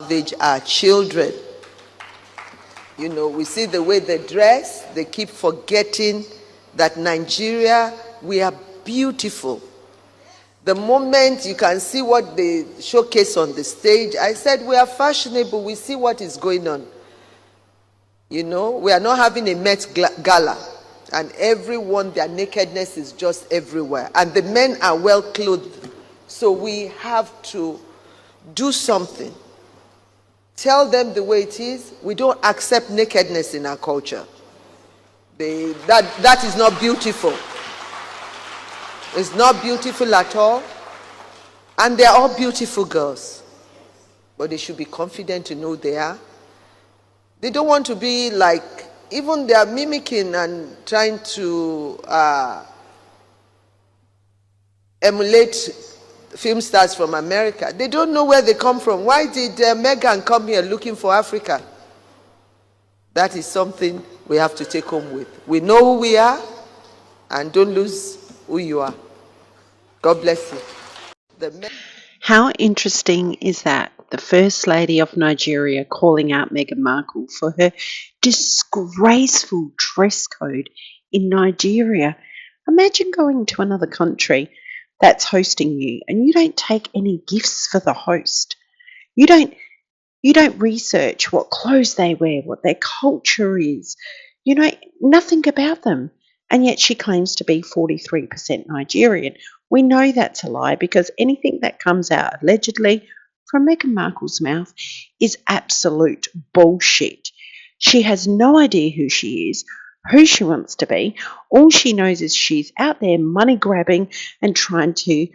salvage our children. You know, we see the way they dress. They keep forgetting that Nigeria, we are beautiful. The moment you can see what they showcase on the stage, I said we are fashionable. We see what is going on. You know, we are not having a Met Gala, and everyone, their nakedness is just everywhere. And the men are well clothed. So we have to do something. Tell them the way it is. We don't accept nakedness in our culture. That is not beautiful. It's not beautiful at all. And they're all beautiful girls. But they should be confident to know they are. They don't want to be like, even they are mimicking and trying to emulate film stars from America. They don't know where they come from. Why did Meghan come here looking for Africa? That is something we have to take home with. We know who we are, and don't lose who you are. God bless you. How interesting is that? The First Lady of Nigeria calling out Meghan Markle for her disgraceful dress code in Nigeria. Imagine going to another country that's hosting you and you don't take any gifts for the host. You don't research what clothes they wear, what their culture is. You know nothing about them. And yet she claims to be 43% Nigerian. We know that's a lie because anything that comes out allegedly from Meghan Markle's mouth is absolute bullshit. She has no idea who she is, who she wants to be. All she knows is she's out there money grabbing and trying to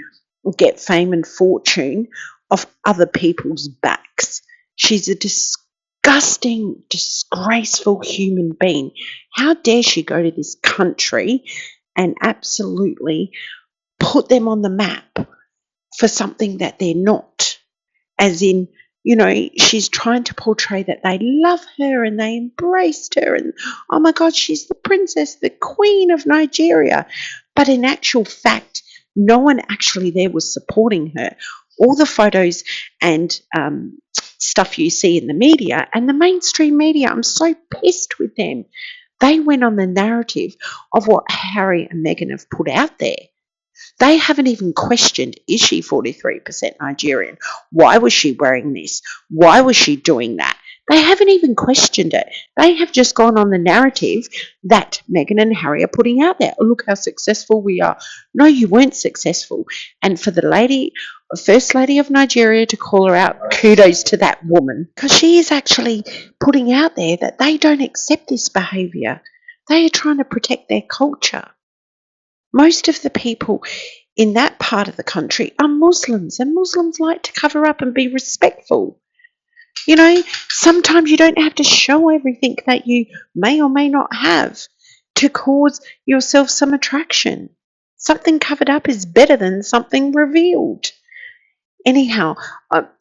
get fame and fortune off other people's backs. She's a disgusting, disgraceful human being. How dare she go to this country and absolutely put them on the map for something that they're not? As in, you know, she's trying to portray that they love her and they embraced her and, oh my God, she's the princess, the queen of Nigeria. But in actual fact, no one actually there was supporting her. All the photos and stuff you see in the media and the mainstream media, I'm so pissed with them. They went on the narrative of what Harry and Meghan have put out there. They haven't even questioned, is she 43% Nigerian? Why was she wearing this? Why was she doing that? They haven't even questioned it. They have just gone on the narrative that Meghan and Harry are putting out there. Oh, look how successful we are. No, you weren't successful. And for the First Lady of Nigeria to call her out, kudos to that woman, because she is actually putting out there that they don't accept this behaviour. They are trying to protect their culture. Most of the people in that part of the country are Muslims, and Muslims like to cover up and be respectful. You know, sometimes you don't have to show everything that you may or may not have to cause yourself some attraction. Something covered up is better than something revealed. Anyhow,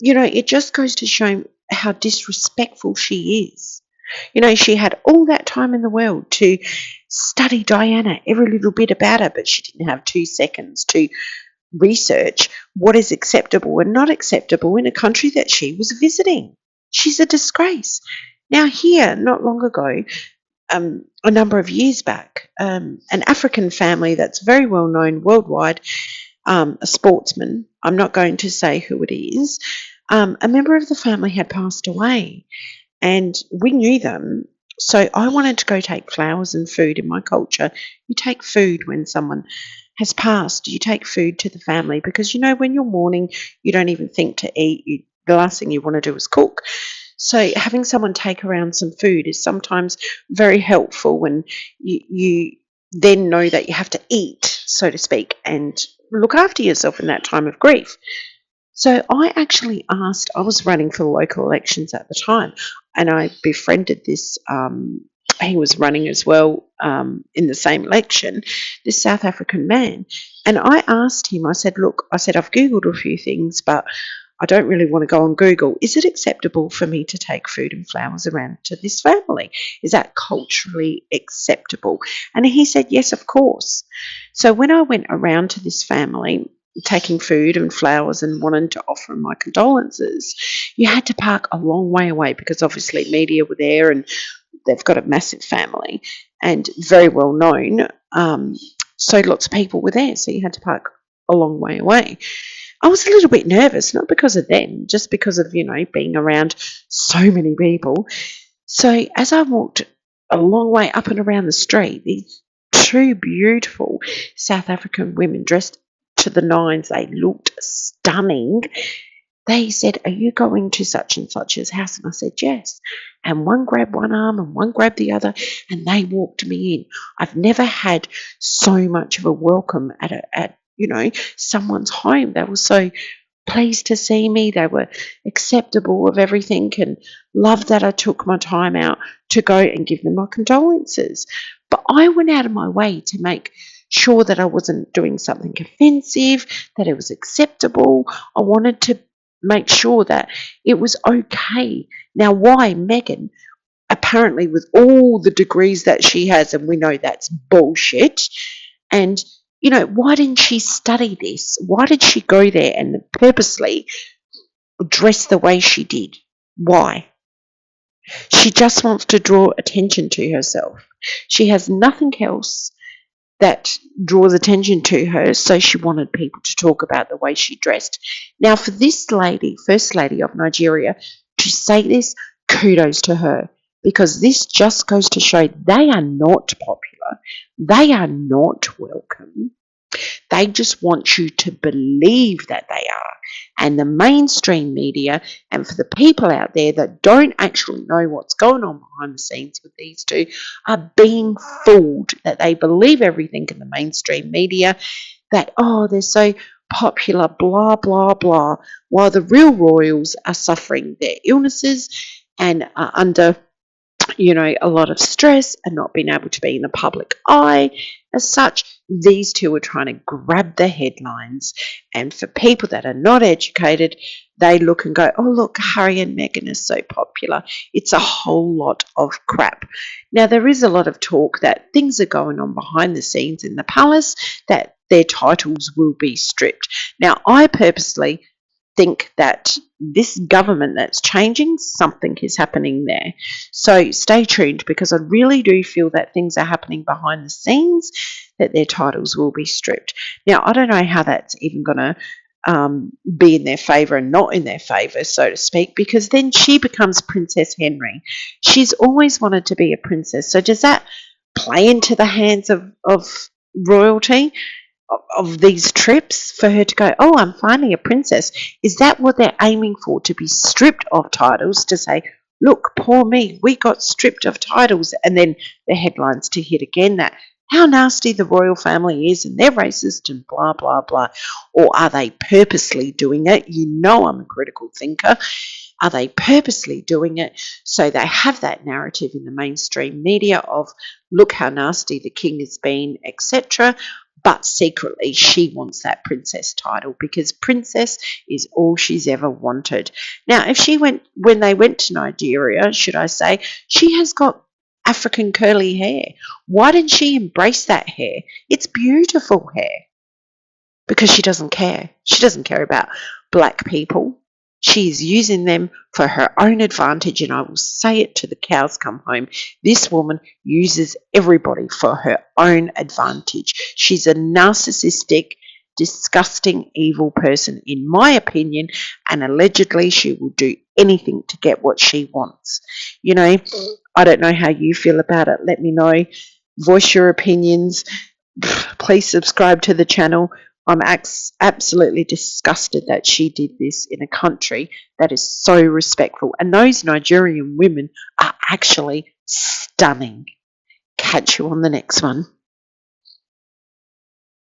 you know, it just goes to show how disrespectful she is. You know, she had all that time in the world to study Diana, every little bit about her, but she didn't have 2 seconds to research what is acceptable and not acceptable in a country that she was visiting. She's a disgrace. Now here, not long ago, a number of years back, an African family that's very well known worldwide, a sportsman, I'm not going to say who it is, a member of the family had passed away. And we knew them, so I wanted to go take flowers and food. In my culture, you take food when someone has passed. You take food to the family because, you know, when you're mourning, you don't even think to eat. The last thing you want to do is cook. So having someone take around some food is sometimes very helpful when you then know that you have to eat, so to speak, and look after yourself in that time of grief. So I actually asked, I was running for the local elections at the time, and I befriended this, he was running as well in the same election, this South African man. And I asked him, I said, look, I've Googled a few things, but I don't really want to go on Google. Is it acceptable for me to take food and flowers around to this family? Is that culturally acceptable? And he said, yes, of course. So when I went around to this family, taking food and flowers and wanted to offer my condolences, you had to park a long way away because obviously media were there and they've got a massive family and very well known. So lots of people were there, so you had to park a long way away. I was a little bit nervous, not because of them, just because of, being around so many people. So as I walked a long way up and around the street, these two beautiful South African women dressed to the nines, they looked stunning. They said, "Are you going to such and such's house?" And I said, "Yes." And one grabbed one arm and one grabbed the other, and they walked me in. I've never had so much of a welcome at someone's home. They were so pleased to see me. They were acceptable of everything and loved that I took my time out to go and give them my condolences. But I went out of my way to make sure that I wasn't doing something offensive, that it was acceptable. I wanted to make sure that it was okay. Now, why Meghan, apparently with all the degrees that she has, and we know that's bullshit, and why didn't she study this? Why did she go there and purposely dress the way she did? Why? She just wants to draw attention to herself. She has nothing else that draws attention to her, so she wanted people to talk about the way she dressed. Now, for this lady, First Lady of Nigeria, to say this, kudos to her, because this just goes to show they are not popular. They are not welcome. They just want you to believe that they are. And the mainstream media, and for the people out there that don't actually know what's going on behind the scenes with these two, are being fooled that they believe everything in the mainstream media, that, oh, they're so popular, blah, blah, blah, while the real royals are suffering their illnesses and are under a lot of stress and not being able to be in the public eye. As such, these two are trying to grab the headlines. And for people that are not educated, they look and go, oh, look, Harry and Meghan are so popular. It's a whole lot of crap. Now, there is a lot of talk that things are going on behind the scenes in the palace, that their titles will be stripped. Now, I purposely think that this government that's changing, something is happening there. So stay tuned, because I really do feel that things are happening behind the scenes, that their titles will be stripped. Now, I don't know how that's even going to be in their favour and not in their favour, so to speak, because then she becomes Princess Henry. She's always wanted to be a princess. So does that play into the hands of royalty? Of these trips, for her to go, oh, I'm finally a princess? Is that what they're aiming for, to be stripped of titles, to say, look, poor me, we got stripped of titles, and then the headlines to hit again that how nasty the royal family is and they're racist and blah, blah, blah? Or are they purposely doing it? I'm a critical thinker. Are they purposely doing it so they have that narrative in the mainstream media of, look how nasty the king has been, etc., but secretly she wants that princess title, because princess is all she's ever wanted. Now, when they went to Nigeria, should I say, she has got African curly hair. Why didn't she embrace that hair? It's beautiful hair. Because she doesn't care. She doesn't care about black people. She's using them for her own advantage, and I will say it to the cows come home. This woman uses everybody for her own advantage. She's a narcissistic, disgusting, evil person, in my opinion, and allegedly she will do anything to get what she wants. I don't know how you feel about it. Let me know. Voice your opinions. Please subscribe to the channel. I'm absolutely disgusted that she did this in a country that is so respectful. And those Nigerian women are actually stunning. Catch you on the next one.